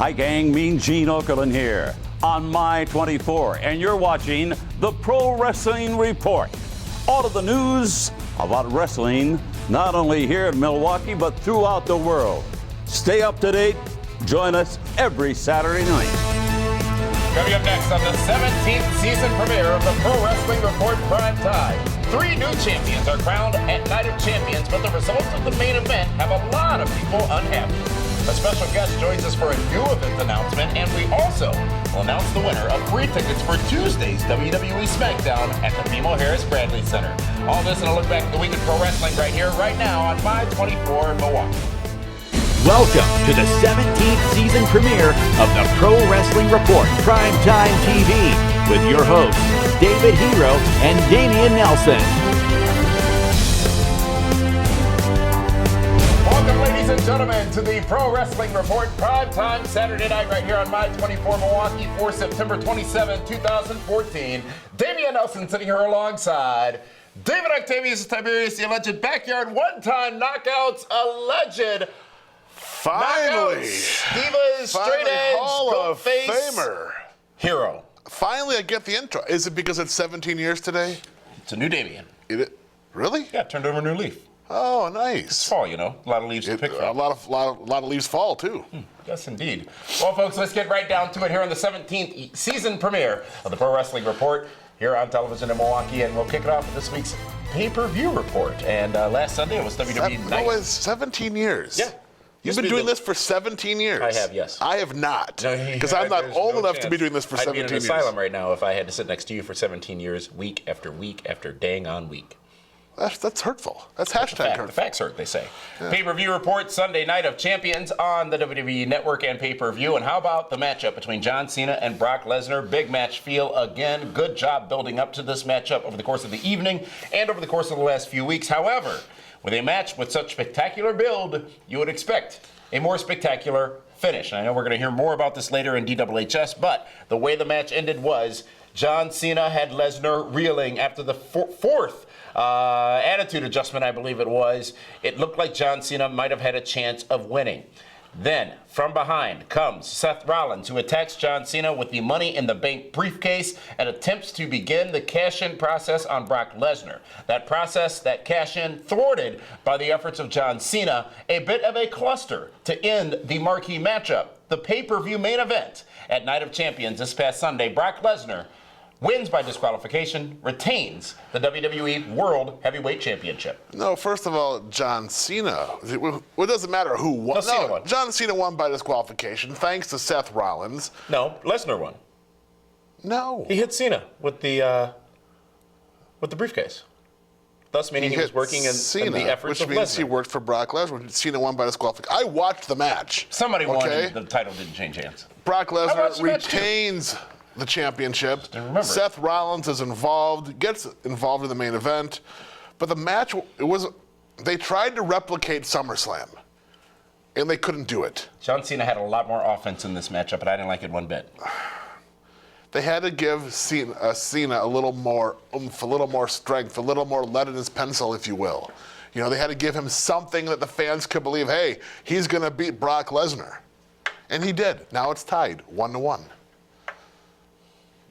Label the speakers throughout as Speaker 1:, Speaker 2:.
Speaker 1: Hi gang, Mean Gene Okerlund here on My 24, and you're watching the Pro Wrestling Report. All of the news about wrestling, not only here in Milwaukee, but throughout the world. Stay up to date. Join us every Saturday night.
Speaker 2: Coming up next on the 17th season premiere of the Pro Wrestling Report PrimeTime. 3 new champions are crowned at Night of Champions, but the results of the main event have a lot of people unhappy. A special guest joins us for a new event announcement, and we also will announce the winner of free tickets for Tuesday's WWE Smackdown at the BMO Harris Bradley Center. All this and a look back at the week in pro wrestling right here, right now on My 24 Milwaukee.
Speaker 3: Welcome to the 17th season premiere of the Pro Wrestling Report Primetime TV with your hosts, David Hero and Damian Nelson.
Speaker 2: Welcome, ladies and gentlemen, to the Pro Wrestling Report Primetime Saturday night right here on My 24 Milwaukee for September 27, 2014. Damian Nelson sitting here alongside David Octavius Tiberius, the alleged backyard one-time knockouts, alleged
Speaker 4: Finally,
Speaker 2: Divas, straight edge,
Speaker 4: Hall of
Speaker 2: face,
Speaker 4: Famer.
Speaker 2: Hero.
Speaker 4: Finally, I get the intro. Is it because it's 17 years today?
Speaker 2: It's a new Damian.
Speaker 4: Really?
Speaker 2: Yeah, turned over a new leaf.
Speaker 4: Oh, nice.
Speaker 2: It's fall, you know. A lot of leaves to pick from.
Speaker 4: A lot of leaves fall too.
Speaker 2: Yes, indeed. Well, folks, let's get right down to it here on the 17th season premiere of the Pro Wrestling Report here on television in Milwaukee, and we'll kick it off with this week's pay-per-view report. And last Sunday it was WWE Night.
Speaker 4: No, it's 17 years.
Speaker 2: Yeah.
Speaker 4: You've been doing this for 17 years.
Speaker 2: I have, yes.
Speaker 4: I have not. Because I'm not old enough to be doing this for 17 years.
Speaker 2: I'd be in an asylum right now if I had to sit next to you for 17 years, week after week after dang on week.
Speaker 4: That's hurtful. That's hashtag hurtful.
Speaker 2: The facts hurt, they say. Yeah. Pay-per-view report, Sunday Night of Champions on the WWE Network and pay-per-view. And how about the matchup between John Cena and Brock Lesnar? Big match feel again. Good job building up to this matchup over the course of the evening and over the course of the last few weeks. However, with a match with such spectacular build, you would expect a more spectacular finish. And I know we're going to hear more about this later in DWHS, but the way the match ended was John Cena had Lesnar reeling after the fourth attitude adjustment, I believe it was. It looked like John Cena might have had a chance of winning. Then, from behind comes Seth Rollins, who attacks John Cena with the Money in the Bank briefcase and attempts to begin the cash-in process on Brock Lesnar. That process, that cash-in, thwarted by the efforts of John Cena, a bit of a cluster to end the marquee matchup. The pay-per-view main event at Night of Champions this past Sunday, Brock Lesnar wins by disqualification, retains the WWE World Heavyweight Championship.
Speaker 4: No, first of all, John Cena. It doesn't matter who won.
Speaker 2: No, Cena won.
Speaker 4: John Cena won by disqualification, thanks to Seth Rollins.
Speaker 2: No, Lesnar won.
Speaker 4: No.
Speaker 2: He hit Cena with the briefcase. Thus meaning he was working in the efforts of Lesnar.
Speaker 4: Which means he worked for Brock Lesnar. Cena won by disqualification. I watched the match.
Speaker 2: Somebody won and the title didn't change hands.
Speaker 4: Brock Lesnar retains the championship. Seth Rollins is gets involved in the main event. But the match, they tried to replicate SummerSlam, and they couldn't do it.
Speaker 2: John Cena had a lot more offense in this matchup, but I didn't like it one bit.
Speaker 4: They had to give Cena a little more oomph, a little more strength, a little more lead in his pencil, if you will. You know, they had to give him something that the fans could believe, hey, he's going to beat Brock Lesnar. And he did. Now it's tied, 1-1.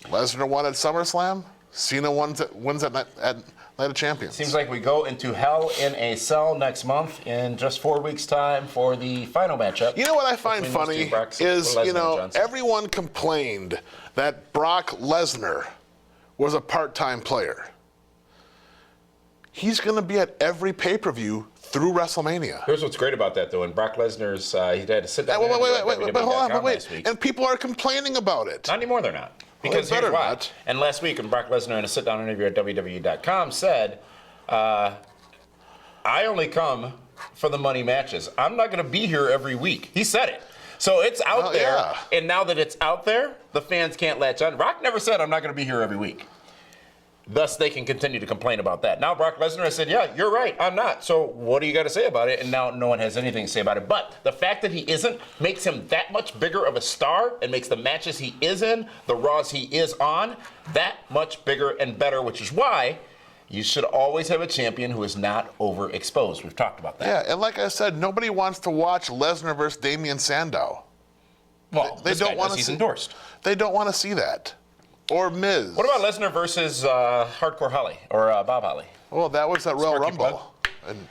Speaker 4: Lesnar won at SummerSlam. Cena wins at Night of Champions.
Speaker 2: Seems like we go into Hell in a Cell next month in just 4 weeks' time for the final matchup.
Speaker 4: You know what I find funny is, everyone complained that Brock Lesnar was a part-time player. He's going to be at every pay-per-view through WrestleMania.
Speaker 2: Here's what's great about that, though. In Brock Lesnar's, he had to sit down.
Speaker 4: Wait. And people are complaining about it.
Speaker 2: Not anymore, they're not. Because here's why. And last week, when Brock Lesnar in a sit-down interview at WWE.com said, I only come for the money matches. I'm not going to be here every week. He said it. So it's out there. Yeah. And now that it's out there, the fans can't latch on. Brock never said, I'm not going to be here every week. Thus, they can continue to complain about that. Now, Brock Lesnar has said, yeah, you're right, I'm not. So what do you got to say about it? And now no one has anything to say about it. But the fact that he isn't makes him that much bigger of a star and makes the matches he is in, the Raws he is on, that much bigger and better, which is why you should always have a champion who is not overexposed. We've talked about that.
Speaker 4: Yeah, and like I said, nobody wants to watch Lesnar versus Damian Sandow.
Speaker 2: Well,
Speaker 4: they
Speaker 2: this
Speaker 4: don't
Speaker 2: guy
Speaker 4: want
Speaker 2: does.
Speaker 4: to
Speaker 2: He's
Speaker 4: see.
Speaker 2: endorsed.
Speaker 4: They don't want to see that. Or Miz.
Speaker 2: What about Lesnar versus Hardcore Holly or Bob Holly?
Speaker 4: Well, that was at Royal
Speaker 2: Sparky
Speaker 4: Rumble. And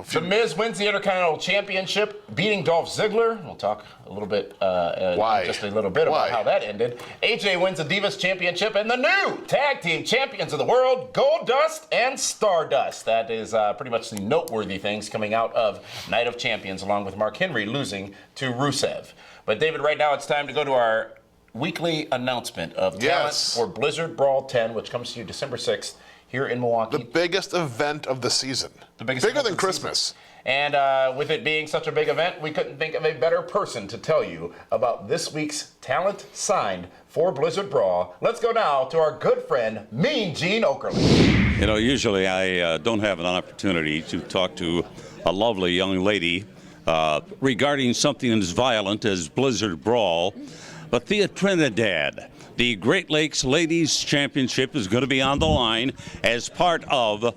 Speaker 2: The Miz wins the Intercontinental Championship, beating Dolph Ziggler. We'll talk a little bit, just a little bit about how that ended. AJ wins the Divas Championship, and the new Tag Team Champions of the World, Goldust and Stardust. That is pretty much the noteworthy things coming out of Night of Champions, along with Mark Henry losing to Rusev. But David, right now it's time to go to our weekly announcement of talent for Blizzard Brawl 10, which comes to you December 6th. Here in Milwaukee.
Speaker 4: The biggest event of the season.
Speaker 2: The biggest
Speaker 4: Bigger
Speaker 2: event
Speaker 4: than
Speaker 2: of the
Speaker 4: Christmas.
Speaker 2: season. And with it being such a big event, we couldn't think of a better person to tell you about this week's talent signed for Blizzard Brawl. Let's go now to our good friend, Mean Gene Okerlund.
Speaker 1: You know, usually I don't have an opportunity to talk to a lovely young lady regarding something as violent as Blizzard Brawl, but Thea Trinidad, the Great Lakes Ladies Championship, is going to be on the line as part of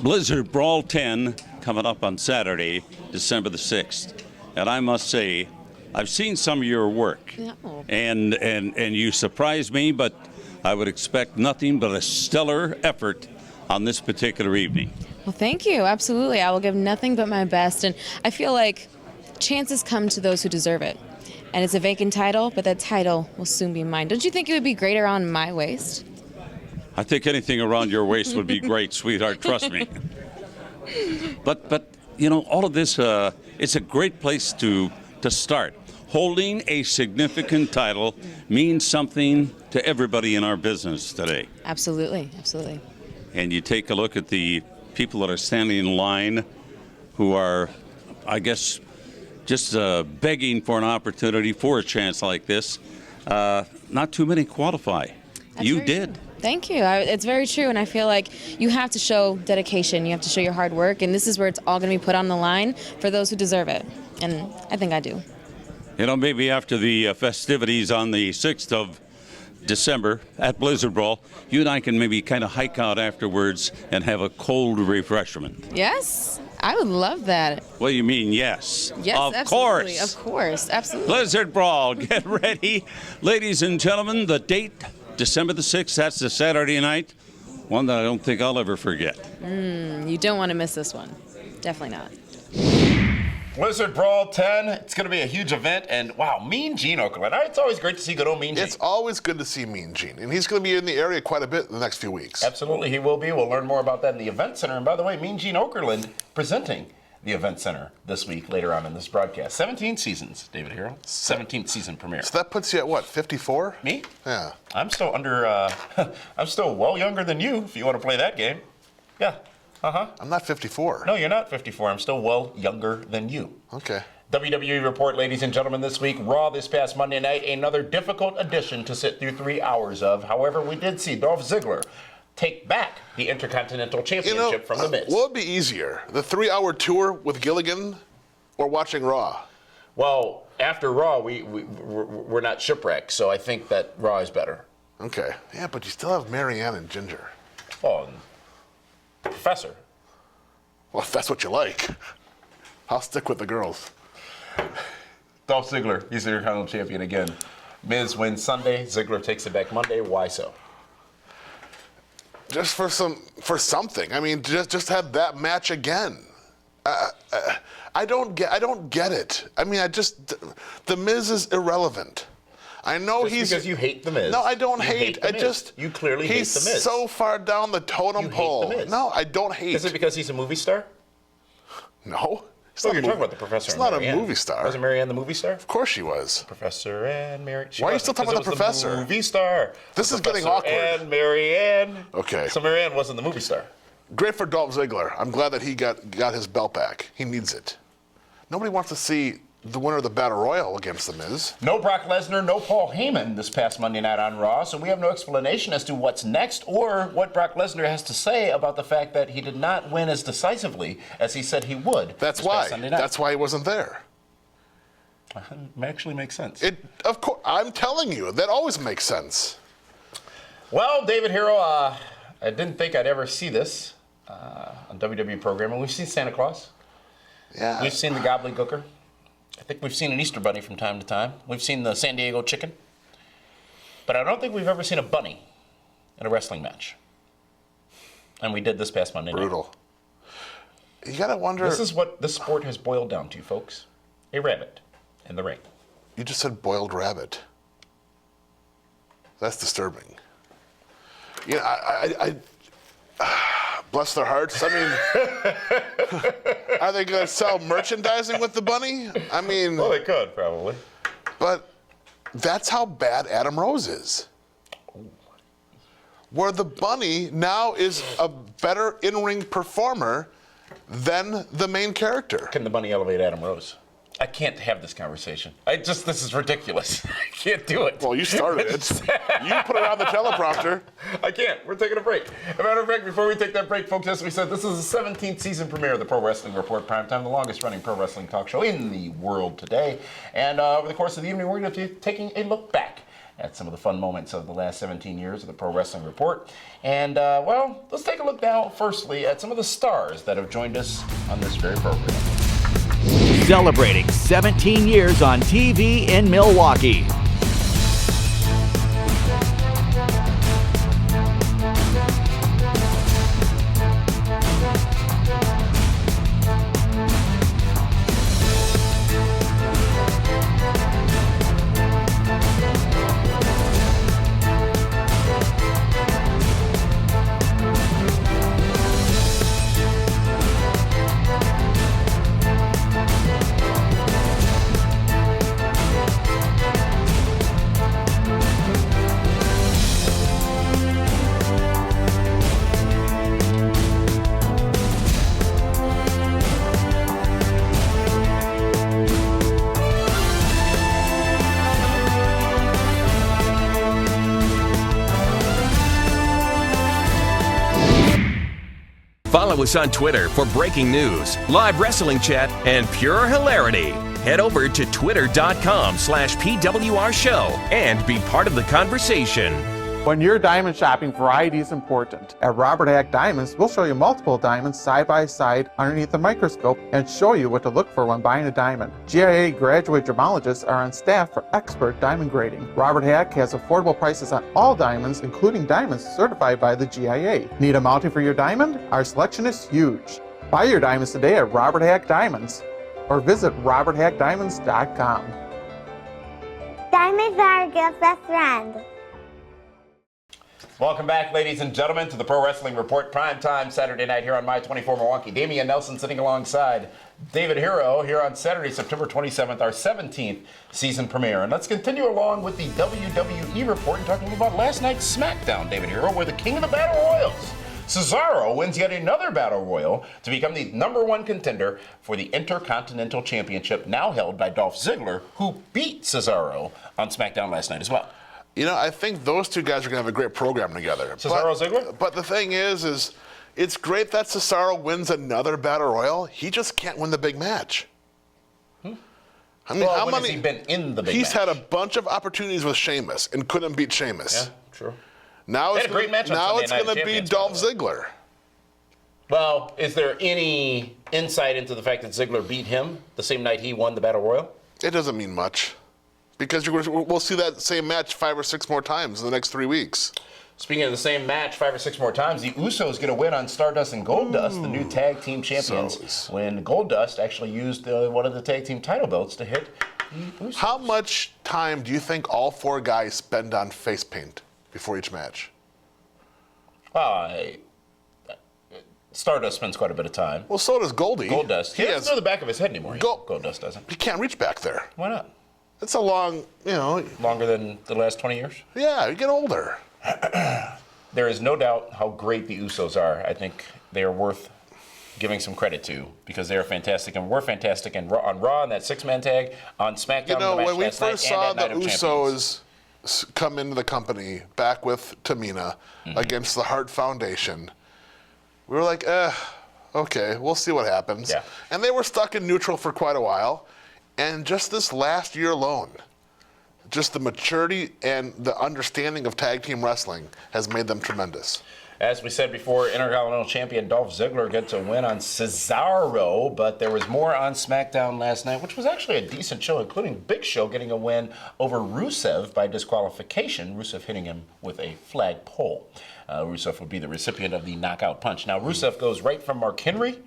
Speaker 1: Blizzard Brawl 10 coming up on Saturday, December the 6th. And I must say, I've seen some of your work, and you surprised me, but I would expect nothing but a stellar effort on this particular evening.
Speaker 5: Well, thank you. Absolutely. I will give nothing but my best. And I feel like chances come to those who deserve it. And it's a vacant title, but that title will soon be mine. Don't you think it would be great around my waist?
Speaker 1: I think anything around your waist would be great, sweetheart. Trust me. But you know, all of this, it's a great place to start. Holding a significant title means something to everybody in our business today.
Speaker 5: Absolutely, absolutely.
Speaker 1: And you take a look at the people that are standing in line who are, I guess, just begging for an opportunity for a chance like this. Not too many qualify. You did.
Speaker 5: Thank you. It's very true, and I feel like you have to show dedication. You have to show your hard work, and this is where it's all going to be put on the line for those who deserve it, and I think I do.
Speaker 1: You know, maybe after the festivities on the 6th of December at Blizzard Brawl, you and I can maybe kind of hike out afterwards and have a cold refreshment.
Speaker 5: Yes, I would love that.
Speaker 1: What do you mean, yes?
Speaker 5: Yes,
Speaker 1: of
Speaker 5: absolutely.
Speaker 1: course.
Speaker 5: Of course, absolutely.
Speaker 1: Blizzard Brawl, get ready. Ladies and gentlemen, the date, December the 6th, that's the Saturday night, one that I don't think I'll ever forget.
Speaker 5: You don't want to miss this one. Definitely not.
Speaker 2: Blizzard Brawl 10, it's going to be a huge event, and wow, Mean Gene Okerlund. It's always great to see good old Mean Gene.
Speaker 4: It's always good to see Mean Gene, and he's going to be in the area quite a bit in the next few weeks.
Speaker 2: Absolutely, he will be. We'll learn more about that in the Event Center. And by the way, Mean Gene Okerlund presenting the Event Center this week, later on in this broadcast. 17 seasons, David Hero. 17th season premiere.
Speaker 4: So that puts you at what, 54?
Speaker 2: Me?
Speaker 4: Yeah.
Speaker 2: I'm still I'm still well younger than you, if you want to play that game. Yeah.
Speaker 4: I'm not 54.
Speaker 2: No, you're not 54. I'm still well younger than you.
Speaker 4: Okay.
Speaker 2: WWE Report, ladies and gentlemen, this week. Raw this past Monday night, another difficult edition to sit through 3 hours of. However, we did see Dolph Ziggler take back the Intercontinental Championship from The Miz.
Speaker 4: What would be easier, the 3-hour tour with Gilligan or watching Raw?
Speaker 2: Well, after Raw, we're not shipwrecked, so I think that Raw is better.
Speaker 4: Okay. Yeah, but you still have Marianne and Ginger.
Speaker 2: Oh, and the Professor.
Speaker 4: Well, if that's what you like, I'll stick with the girls.
Speaker 2: Dolph Ziggler, he's the Intercontinental Champion again. Miz wins Sunday, Ziggler takes it back Monday. Why so?
Speaker 4: Just for something. I mean, just have that match again. I don't get it. I mean, the Miz is irrelevant. I know
Speaker 2: just because you hate the Miz.
Speaker 4: No, I don't hate.
Speaker 2: You clearly hate the Miz.
Speaker 4: He's so far down the totem pole.
Speaker 2: Hate the Miz.
Speaker 4: No, I don't hate.
Speaker 2: Is it because he's a movie star?
Speaker 4: No.
Speaker 2: Oh, you're talking about the Professor.
Speaker 4: He's not a movie star.
Speaker 2: Wasn't Marianne the movie star?
Speaker 4: Of course she was.
Speaker 2: Professor and Mary.
Speaker 4: Why are you still talking about the Professor?
Speaker 2: The movie star.
Speaker 4: This is getting awkward.
Speaker 2: And Marianne.
Speaker 4: Okay.
Speaker 2: So Marianne wasn't the movie star.
Speaker 4: Great for Dolph Ziggler. I'm glad that he got his belt back. He needs it. Nobody wants to see the winner of the Battle Royal against The Miz.
Speaker 2: No Brock Lesnar, no Paul Heyman this past Monday night on Raw, so we have no explanation as to what's next or what Brock Lesnar has to say about the fact that he did not win as decisively as he said he would.
Speaker 4: That's why. That's why he wasn't there.
Speaker 2: It actually makes sense.
Speaker 4: Of course, I'm telling you, that always makes sense.
Speaker 2: Well, David Hero, I didn't think I'd ever see this on WWE programming. We've seen Santa Claus.
Speaker 4: Yeah.
Speaker 2: We've seen the Gobbledygooker. I think we've seen an Easter bunny from time to time. We've seen the San Diego chicken. But I don't think we've ever seen a bunny in a wrestling match. And we did this past Monday night.
Speaker 4: Brutal. You gotta wonder.
Speaker 2: This is what this sport has boiled down to, folks. A rabbit in the ring.
Speaker 4: You just said boiled rabbit. That's disturbing. You know, I bless their hearts. I mean, are they gonna sell merchandising with the bunny? I mean,
Speaker 2: Well, they could, probably.
Speaker 4: but that's how bad Adam Rose is. Where the bunny now is a better in-ring performer than the main character.
Speaker 2: Can the bunny elevate Adam Rose? I can't have this conversation. This is ridiculous. I can't do it.
Speaker 4: Well, you started it. You put it on the teleprompter.
Speaker 2: I can't. We're taking a break. As a matter of fact, before we take that break, folks, as we said, this is the 17th season premiere of the Pro Wrestling Report Primetime, the longest-running pro wrestling talk show in the world today. And over the course of the evening, we're going to be taking a look back at some of the fun moments of the last 17 years of the Pro Wrestling Report. And, well, let's take a look now, firstly, at some of the stars that have joined us on this very program.
Speaker 3: Celebrating 17 years on TV in Milwaukee.
Speaker 6: Follow us on Twitter for breaking news, live wrestling chat, and pure hilarity. Head over to twitter.com/PWR show and be part of the conversation.
Speaker 7: When you're diamond shopping, variety is important. At Robert Hack Diamonds, we'll show you multiple diamonds side by side underneath the microscope and show you what to look for when buying a diamond. GIA graduate gemologists are on staff for expert diamond grading. Robert Hack has affordable prices on all diamonds, including diamonds certified by the GIA. Need a mounting for your diamond? Our selection is huge. Buy your diamonds today at Robert Hack Diamonds or visit roberthackdiamonds.com.
Speaker 8: Diamonds are a girl's best friend.
Speaker 2: Welcome back, ladies and gentlemen, to the Pro Wrestling Report Primetime Saturday night here on My 24 Milwaukee. Damian Nelson sitting alongside David Hero here on Saturday, September 27th, our 17th season premiere. And let's continue along with the WWE report and talking about last night's Smackdown, David Hero, where the king of the Battle Royals, Cesaro, wins yet another Battle Royal to become the #1 contender for the Intercontinental Championship, now held by Dolph Ziggler, who beat Cesaro on Smackdown last night as well.
Speaker 4: You know, I think those two guys are going to have a great program together.
Speaker 2: Cesaro Ziggler?
Speaker 4: But the thing is it's great that Cesaro wins another Battle Royal. He just can't win the big match. I mean,
Speaker 2: Well,
Speaker 4: how
Speaker 2: when
Speaker 4: many?
Speaker 2: has he been in the big
Speaker 4: He's
Speaker 2: match?
Speaker 4: had a bunch of opportunities with Sheamus and couldn't beat Sheamus.
Speaker 2: Yeah, true.
Speaker 4: Now
Speaker 2: They
Speaker 4: it's
Speaker 2: had a great match on
Speaker 4: now
Speaker 2: Sunday
Speaker 4: it's
Speaker 2: Night of
Speaker 4: going to be
Speaker 2: Champions,
Speaker 4: Dolph
Speaker 2: by the way.
Speaker 4: Ziggler.
Speaker 2: Well, is there any insight into the fact that Ziggler beat him the same night he won the Battle Royal?
Speaker 4: It doesn't mean much because we'll see that same match 5 or 6 more times in the next 3 weeks.
Speaker 2: Speaking of the same match 5 or 6 more times, the Usos get a win on Stardust and Goldust, the new tag team champions,
Speaker 4: Usos.
Speaker 2: when Goldust actually used one of the tag team title belts to hit the Usos.
Speaker 4: How much time do you think all 4 guys spend on face paint before each match?
Speaker 2: Stardust spends quite a bit of time.
Speaker 4: Well, so does Goldie.
Speaker 2: Goldust. He doesn't know the back of his head anymore. Goldust doesn't.
Speaker 4: He can't reach back there.
Speaker 2: Why not?
Speaker 4: It's a long,
Speaker 2: Longer than the last 20 years?
Speaker 4: yeah, you get older.
Speaker 2: There is no doubt how great the Usos are. I think they are worth giving some credit to because they are fantastic and were fantastic on Raw in that 6-man tag, on SmackDown
Speaker 4: You know,
Speaker 2: in the match
Speaker 4: when we
Speaker 2: last night,
Speaker 4: first
Speaker 2: and
Speaker 4: saw
Speaker 2: at
Speaker 4: the
Speaker 2: Night of Champions.
Speaker 4: Usos come into the company back with Tamina against the Hart Foundation, we were like, okay, we'll see what happens.
Speaker 2: Yeah.
Speaker 4: And they were stuck in neutral for quite a while. And just this last year alone, just the maturity and the understanding of tag team wrestling has made them tremendous.
Speaker 2: As we said before, Intercontinental Champion Dolph Ziggler gets a win on Cesaro, but there was more on Smackdown last night, which was actually a decent show, including Big Show getting a win over Rusev by disqualification, Rusev hitting him with a flag pole. Rusev would be the recipient of the knockout punch. Now, Rusev goes right from Mark Henry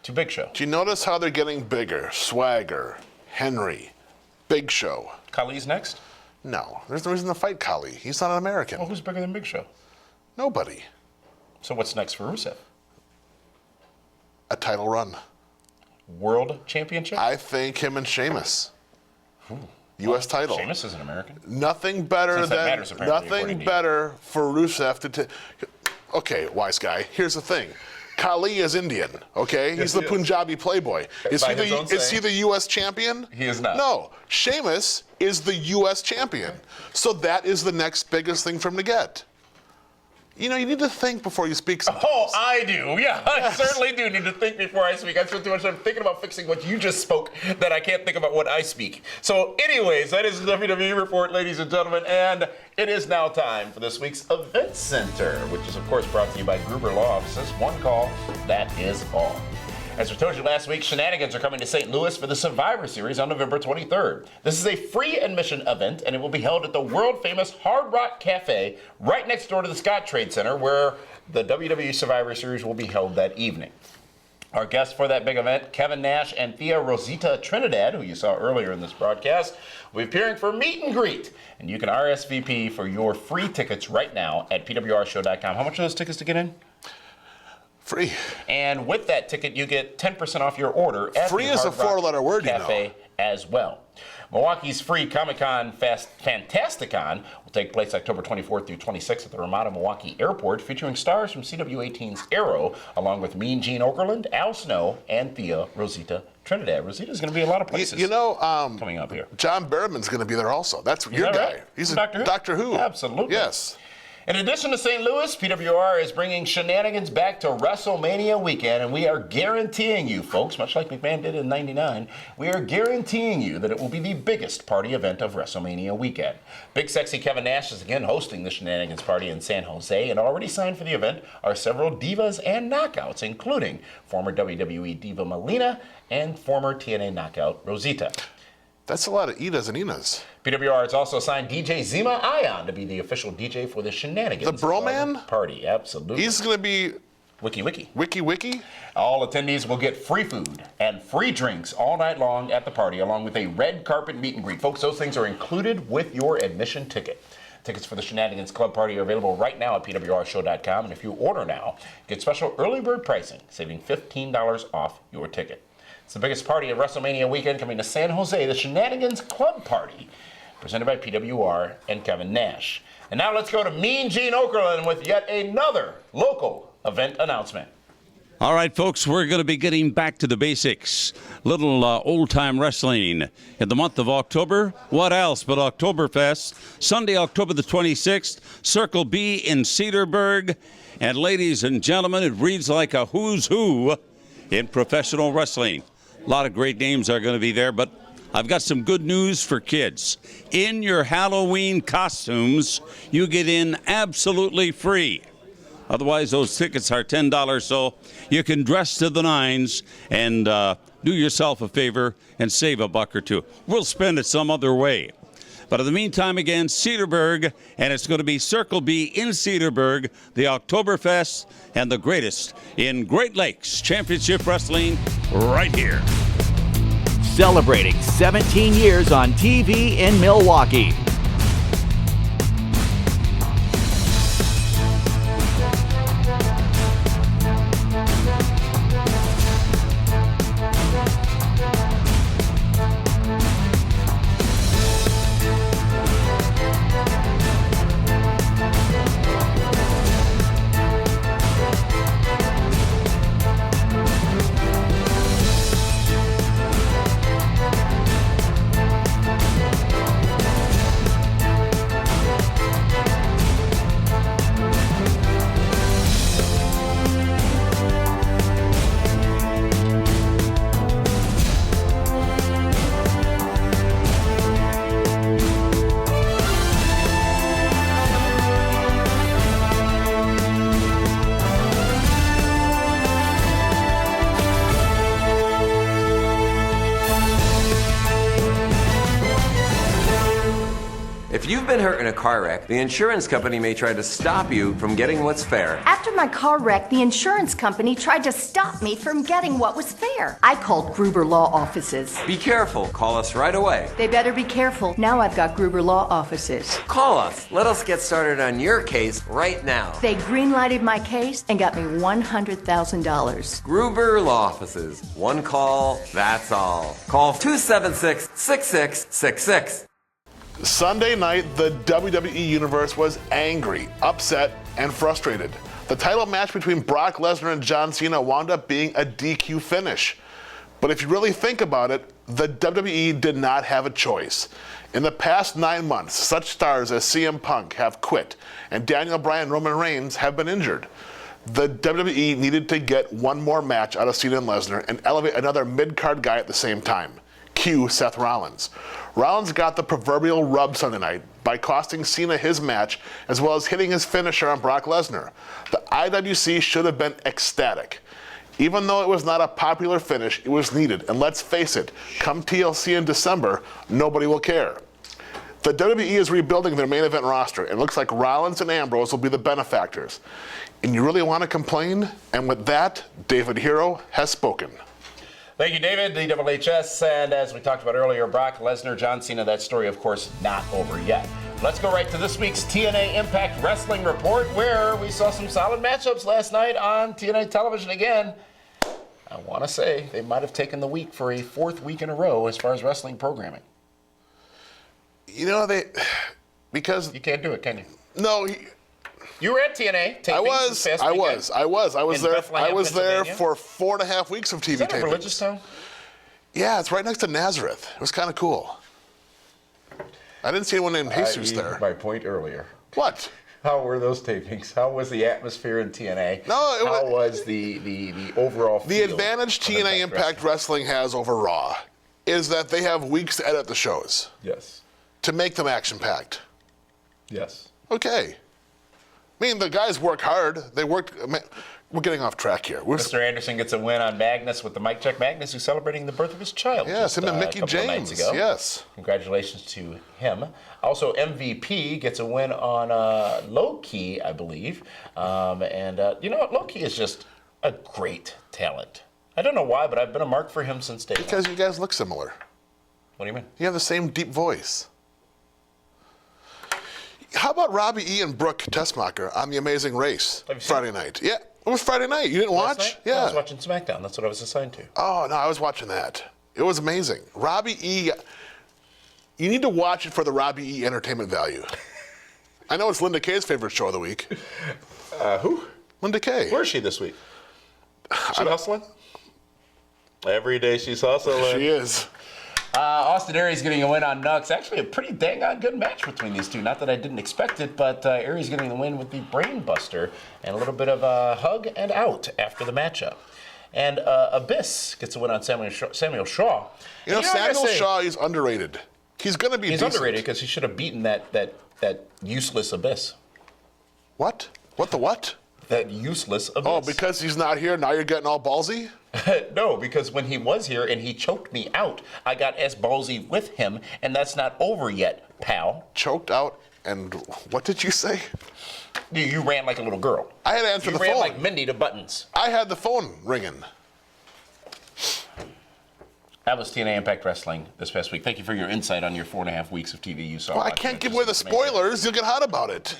Speaker 2: to Big Show.
Speaker 4: Do you notice how they're getting bigger? Swagger, Henry, Big Show.
Speaker 2: Khali's next?
Speaker 4: No, there's no reason to fight Khali. He's not an American.
Speaker 2: Well, who's bigger than Big Show?
Speaker 4: Nobody.
Speaker 2: So what's next for Rusev?
Speaker 4: A title run.
Speaker 2: World Championship?
Speaker 4: I think him and Sheamus. U.S. title.
Speaker 2: Sheamus is an American.
Speaker 4: Nothing better
Speaker 2: Since that
Speaker 4: than
Speaker 2: matters, apparently,
Speaker 4: nothing
Speaker 2: according to
Speaker 4: better for Rusev to. Okay, wise guy. Here's the thing. Khali is Indian, okay? He's the Punjabi playboy. Is he the U.S. champion?
Speaker 2: He is not.
Speaker 4: No. Sheamus is the U.S. champion. So that is the next biggest thing for him to get. You know, you need to think before you speak sometimes.
Speaker 2: Oh, I do. Yeah, I certainly do need to think before I speak. I spent too much time thinking about fixing what you just spoke that I can't think about what I speak. So anyways, that is the WWE Report, ladies and gentlemen, and it is now time for this week's Event Center, which is, of course, brought to you by Gruber Law Offices. One call, that is all. As we told you last week, Shenanigans are coming to St. Louis for the Survivor Series on November 23rd. This is a free admission event, and it will be held at the world-famous Hard Rock Cafe right next door to the Scott Trade Center, where the WWE Survivor Series will be held that evening. Our guests for that big event, Kevin Nash and Thea Rosita Trinidad, who you saw earlier in this broadcast, will be appearing for meet and greet. And you can RSVP for your free tickets right now at PWRshow.com. How much are those tickets to get in?
Speaker 4: Free.
Speaker 2: And with that ticket, you get 10% off your order at
Speaker 4: free
Speaker 2: the
Speaker 4: is
Speaker 2: Hard
Speaker 4: a four-letter word,
Speaker 2: Cafe
Speaker 4: you know.
Speaker 2: as well. Milwaukee's free Comic-Con Fantasticon will take place October 24th through 26th at the Ramada Milwaukee Airport, featuring stars from CW18's Arrow, along with Mean Gene Okerlund, Al Snow, and Thea Rosita Trinidad. Rosita's going to be a lot of places coming up here.
Speaker 4: John Barrowman's going to be there also. That's your guy.
Speaker 2: Right?
Speaker 4: He's
Speaker 2: Doctor
Speaker 4: a Doctor Who.
Speaker 2: Absolutely.
Speaker 4: Yes.
Speaker 2: In addition to St. Louis, PWR is bringing Shenanigans back to WrestleMania weekend, and we are guaranteeing you, folks, much like McMahon did in '99, we are guaranteeing you that it will be the biggest party event of WrestleMania weekend. Big Sexy Kevin Nash is again hosting the Shenanigans party in San Jose, and already signed for the event are several divas and knockouts, including former WWE diva Melina and former TNA knockout Rosita.
Speaker 4: That's a lot of Idas and Inas.
Speaker 2: PWR has also signed DJ Zima Ion to be the official DJ for the Shenanigans
Speaker 4: The Broman?
Speaker 2: party. Absolutely.
Speaker 4: He's going to be Wiki.
Speaker 2: All attendees will get free food and free drinks all night long at the party, along with a red carpet meet and greet. Folks, those things are included with your admission ticket. Tickets for the Shenanigans Club Party are available right now at PWRshow.com, and if you order now, get special early bird pricing, saving $15 off your ticket. It's the biggest party of WrestleMania weekend coming to San Jose, the Shenanigans Club Party, presented by PWR and Kevin Nash. And now let's go to Mean Gene Okerlund with yet another local event announcement.
Speaker 1: All right, folks, we're going to be getting back to the basics. Little old-time wrestling in the month of October. What else but Oktoberfest? Sunday, October the 26th, Circle B in Cedarburg. And ladies and gentlemen, it reads like a who's who in professional wrestling. A lot of great names are going to be there, but I've got some good news for kids. In your Halloween costumes, you get in absolutely free. Otherwise, those tickets are $10, so you can dress to the nines and do yourself a favor and save a buck or two. We'll spend it some other way. But in the meantime, again, Cedarburg, and it's going to be Circle B in Cedarburg, the Oktoberfest, and the greatest in Great Lakes Championship Wrestling right here.
Speaker 3: Celebrating 17 years on TV in Milwaukee.
Speaker 9: If you've been hurt in a car wreck, the insurance company may try to stop you from getting what's fair.
Speaker 10: After my car wreck, the insurance company tried to stop me from getting what was fair. I called Gruber Law Offices.
Speaker 9: Be careful. Call us right away.
Speaker 10: They better be careful. Now I've got Gruber Law Offices.
Speaker 9: Call us. Let us get started on your case right now.
Speaker 10: They green-lighted my case and got me $100,000.
Speaker 9: Gruber Law Offices. One call, that's all. Call 276-6666.
Speaker 4: Sunday night, the WWE Universe was angry, upset, and frustrated. The title match between Brock Lesnar and John Cena wound up being a DQ finish. But if you really think about it, the WWE did not have a choice. In the past 9 months, such stars as CM Punk have quit, and Daniel Bryan and Roman Reigns have been injured. The WWE needed to get one more match out of Cena and Lesnar and elevate another mid-card guy at the same time. Cue Seth Rollins. Rollins got the proverbial rub Sunday night by costing Cena his match as well as hitting his finisher on Brock Lesnar. The IWC should have been ecstatic. Even though it was not a popular finish, it was needed. And let's face it, come TLC in December, nobody will care. The WWE is rebuilding their main event roster, and it looks like Rollins and Ambrose will be the benefactors. And you really want to complain? And with that, David Hero has spoken.
Speaker 2: Thank you, David, DWHS. And as we talked about earlier, Brock Lesnar, John Cena, that story, of course, not over yet. Let's go right to this week's TNA Impact Wrestling Report, where we saw some solid matchups last night on TNA television again. I want to say they might have taken the week for a 4th week in a row as far as wrestling programming.
Speaker 4: You know, because...
Speaker 2: You can't do it, can you?
Speaker 4: No,
Speaker 2: you were at TNA.
Speaker 4: I was there for 4.5 weeks of TV
Speaker 2: Is that
Speaker 4: taping.
Speaker 2: a religious town?
Speaker 4: Yeah, it's right next to Nazareth. It was kind of cool. I didn't see anyone named Jesus there.
Speaker 2: My point earlier.
Speaker 4: What?
Speaker 2: How were those tapings? How was the atmosphere in TNA?
Speaker 4: No,
Speaker 2: How was the overall
Speaker 4: The
Speaker 2: feel
Speaker 4: advantage TNA Impact Wrestling has over Raw is that they have weeks to edit the shows.
Speaker 2: Yes.
Speaker 4: To make them action-packed.
Speaker 2: Yes.
Speaker 4: Okay. I mean, the guys work hard. They worked. We're getting off track here.
Speaker 2: Mr. Anderson gets a win on Magnus with the mic check. Magnus, who's celebrating the birth of his child.
Speaker 4: Yes, him and Mickey
Speaker 2: a couple of
Speaker 4: James.
Speaker 2: nights ago.
Speaker 4: Yes.
Speaker 2: Congratulations to him. Also, MVP gets a win on Low-Key, I believe. You know what? Low-Key is just a great talent. I don't know why, but I've been a mark for him since day one.
Speaker 4: Because you guys look similar.
Speaker 2: What do you mean?
Speaker 4: You have the same deep voice. How about Robbie E. and Brooke Tessmacher on The Amazing Race Friday night? Yeah, it was Friday night. You didn't watch?
Speaker 2: Night?
Speaker 4: Yeah.
Speaker 2: I was watching Smackdown. That's what I was assigned to.
Speaker 4: Oh, no, I was watching that. It was amazing. Robbie E. You need to watch it for the Robbie E. entertainment value. I know it's Linda Kay's favorite show of the week.
Speaker 2: Who?
Speaker 4: Linda Kay.
Speaker 11: Where is she this week? She hustling? Every day she's hustling.
Speaker 4: She is.
Speaker 2: Austin Aries getting a win on Nux. Actually, a pretty dang on good match between these two. Not that I didn't expect it, but Aries getting the win with the Brain Buster and a little bit of a hug and out after the matchup. And Abyss gets a win on Samuel Shaw.
Speaker 4: You know Samuel Shaw is underrated. He's going to be decent.
Speaker 2: He's underrated because he should have beaten that useless Abyss.
Speaker 4: What? What the what?
Speaker 2: That useless Abyss.
Speaker 4: Oh, because he's not here, now you're getting all ballsy?
Speaker 2: No, because when he was here and he choked me out, I got as ballsy with him, and that's not over yet, pal.
Speaker 4: Choked out, and what did you say?
Speaker 2: You ran like a little girl.
Speaker 4: I had to answer the phone.
Speaker 2: You ran like Mindy to Buttons.
Speaker 4: I had the phone ringing.
Speaker 2: That was TNA Impact Wrestling this past week. Thank you for your insight on your 4.5 weeks of TV you saw.
Speaker 4: Well, I can't give away the spoilers. You'll get hot about it.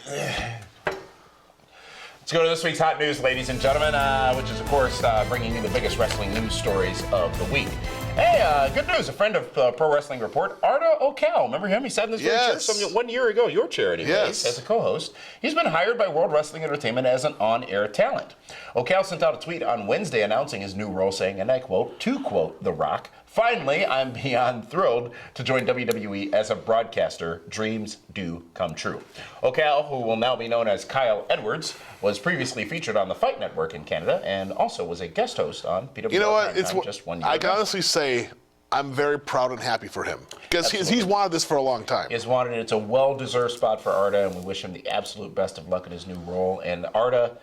Speaker 2: Let's go to this week's hot news, ladies and gentlemen, which is, of course, bringing you the biggest wrestling news stories of the week. Hey, good news. A friend of Pro Wrestling Report, Arda Ocal. Remember him? He sat in this chair 1 year ago, your chair anyway, as a co-host. He's been hired by World Wrestling Entertainment as an on-air talent. Ocal sent out a tweet on Wednesday announcing his new role, saying, and I quote, to quote The Rock, finally, I'm beyond thrilled to join WWE as a broadcaster. Dreams do come true. Ocal, who will now be known as Kyle Edwards, was previously featured on the Fight Network in Canada and also was a guest host on PWR.
Speaker 4: You know what?
Speaker 2: It's just 1 year
Speaker 4: I
Speaker 2: ago.
Speaker 4: can honestly say I'm very proud and happy for him because he's wanted this for a long time.
Speaker 2: He's wanted it. It's a well-deserved spot for Arda, and we wish him the absolute best of luck in his new role. And Arda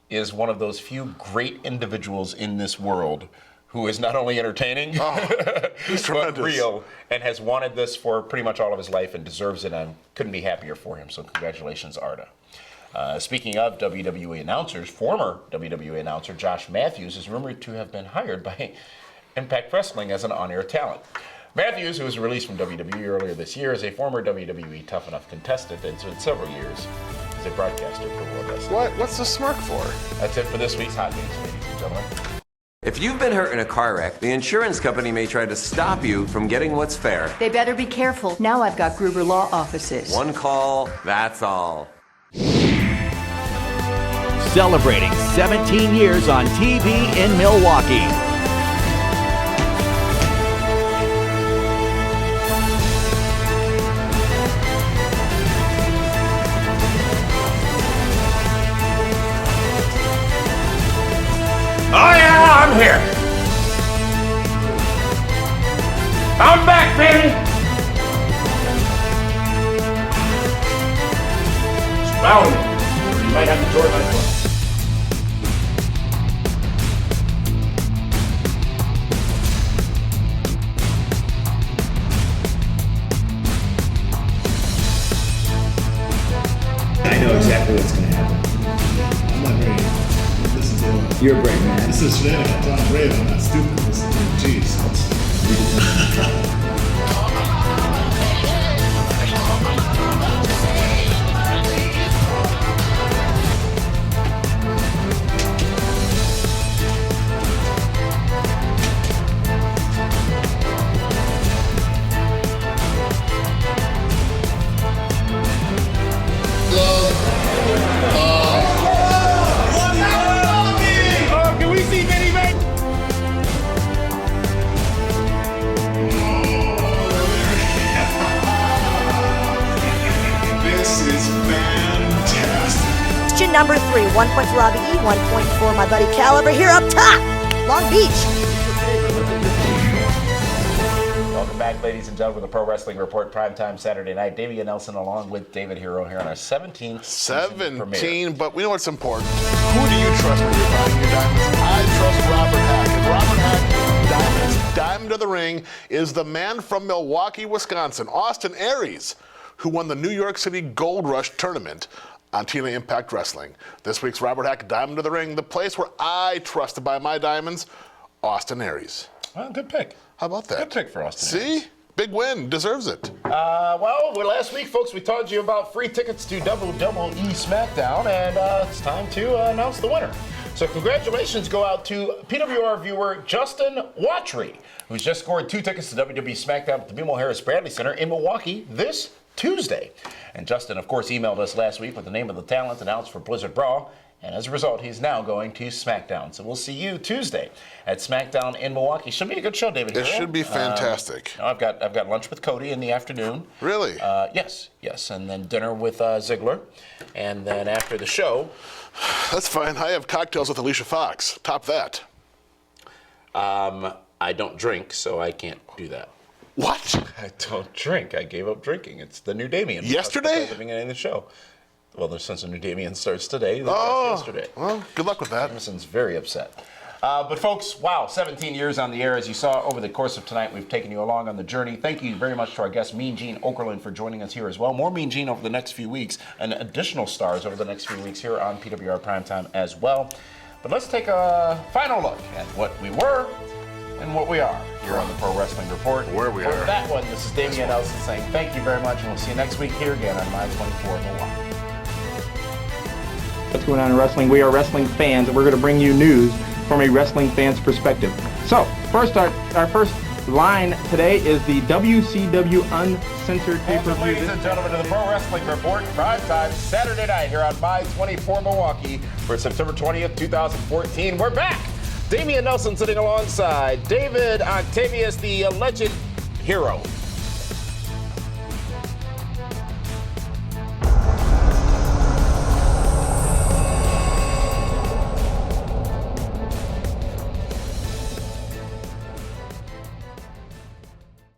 Speaker 2: is one of those few great individuals in this world who is not only entertaining, but real, and has wanted this for pretty much all of his life and deserves it, and couldn't be happier for him. So congratulations, Arda. Speaking of WWE announcers, former WWE announcer Josh Matthews is rumored to have been hired by Impact Wrestling as an on-air talent. Matthews, who was released from WWE earlier this year, is a former WWE Tough Enough contestant and spent several years as a broadcaster for World Wrestling.
Speaker 4: What's the smirk for?
Speaker 2: That's it for this week's Hot News, ladies and gentlemen.
Speaker 9: If you've been hurt in a car wreck, the insurance company may try to stop you from getting what's fair.
Speaker 10: They better be careful. Now I've got Gruber Law Offices.
Speaker 9: One call, that's all.
Speaker 3: Celebrating 17 years on TV in Milwaukee.
Speaker 2: Oh yeah, I'm here. I'm back, baby. Spound. You might have to join my club.
Speaker 12: I know exactly what's going to happen. I'm not ready. Listen to him. You're a brave man. This is shenanigans. I'm brave. I'm not stupid. Listen to him. Jeez.
Speaker 13: Number 3, 1 point for Robbie E, 1 point for my buddy Caliber here up top, Long Beach.
Speaker 2: Welcome back, ladies and gentlemen, the Pro Wrestling Report, primetime Saturday night. Damian Nelson along with David Hero here on our 17th
Speaker 4: 17, but we know what's important. Who do you trust when you're buying your diamonds? I trust Robert Hack. And Robert Hack, Diamond of the Ring, is the man from Milwaukee, Wisconsin, Austin Aries, who won the New York City Gold Rush tournament on TNA Impact Wrestling. This week's Robert Hack Diamond of the Ring, the place where I trust to buy my diamonds, Austin Aries.
Speaker 2: Well, good pick.
Speaker 4: How about that?
Speaker 2: Good pick for Austin Aries.
Speaker 4: See? Big win. Deserves it.
Speaker 2: Well, last week, folks, we told you about free tickets to WWE Smackdown, and it's time to announce the winner. So congratulations go out to PWR viewer Justin Watry, who's just scored 2 tickets to WWE Smackdown at the BMO Harris Bradley Center in Milwaukee this Tuesday. And Justin, of course, emailed us last week with the name of the talent announced for Blizzard Brawl, and as a result, he's now going to SmackDown. So we'll see you Tuesday at SmackDown in Milwaukee. Should be a good show, David.
Speaker 4: It should be fantastic.
Speaker 2: I've got lunch with Cody in the afternoon.
Speaker 4: Really?
Speaker 2: Yes, and then dinner with Ziggler, and then after the show.
Speaker 4: That's fine. I have cocktails with Alicia Fox. Top that.
Speaker 2: I don't drink, so I can't do that.
Speaker 4: What?
Speaker 2: I don't drink. I gave up drinking. It's the new Damien.
Speaker 4: Yesterday?
Speaker 2: At the beginning of the show. Well, since the new Damien starts today, yesterday.
Speaker 4: Well, good luck with that.
Speaker 2: Emerson's very upset. But folks, wow, 17 years on the air. As you saw over the course of tonight, we've taken you along on the journey. Thank you very much to our guest, Mean Gene Okerlund, for joining us here as well. More Mean Gene over the next few weeks, and additional stars over the next few weeks here on PWR Primetime as well. But let's take a final look at what we were and what we are here on the Pro Wrestling Report.
Speaker 4: Where we
Speaker 2: For
Speaker 4: are.
Speaker 2: that one, this is Damian Nelson saying thank you very much, and we'll see you next week here again on My 24 Milwaukee.
Speaker 14: What's going on in wrestling? We are wrestling fans, and we're going to bring you news from a wrestling fan's perspective. So, first, our first line today is the WCW Uncensored pay-per-view.
Speaker 2: Welcome, ladies and gentlemen, to the Pro Wrestling Report, primetime Saturday night here on My 24 Milwaukee for September 20th, 2014. We're back. Damian Nelson sitting alongside David Octavius, the alleged hero.